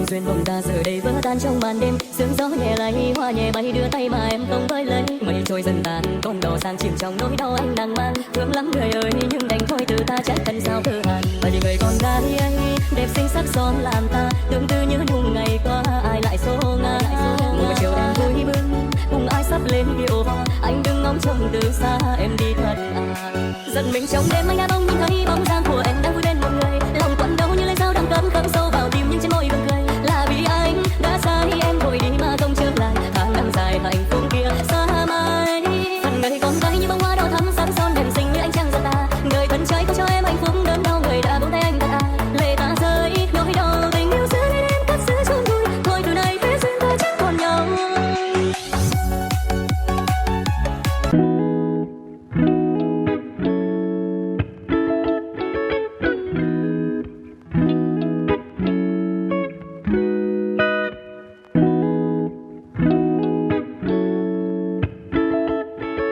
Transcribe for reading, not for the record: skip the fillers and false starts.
duyên bỗng ta giờ đây vỡ tan trong màn đêm. Sương gió nhẹ lay hoa nhẹ bay đưa tay mà em không với lấy. Mây trôi dần tàn con đò sang chìm trong nỗi đau anh đang mang. Thương lắm người ơi nhưng đành thôi từ ta trách cần sao thơ hàn. Và những người con gái ấy đẹp xinh sắc son làm ta tương tư nhớ nhung ngày qua ai lại số ngã. Một chiều em vui bừng cùng ai sắp lên điệu hoa, anh đừng ngóng trông từ xa em đi thật à. Giận mình trong đêm anh đã bỗng nhìn thấy bóng dáng của em đang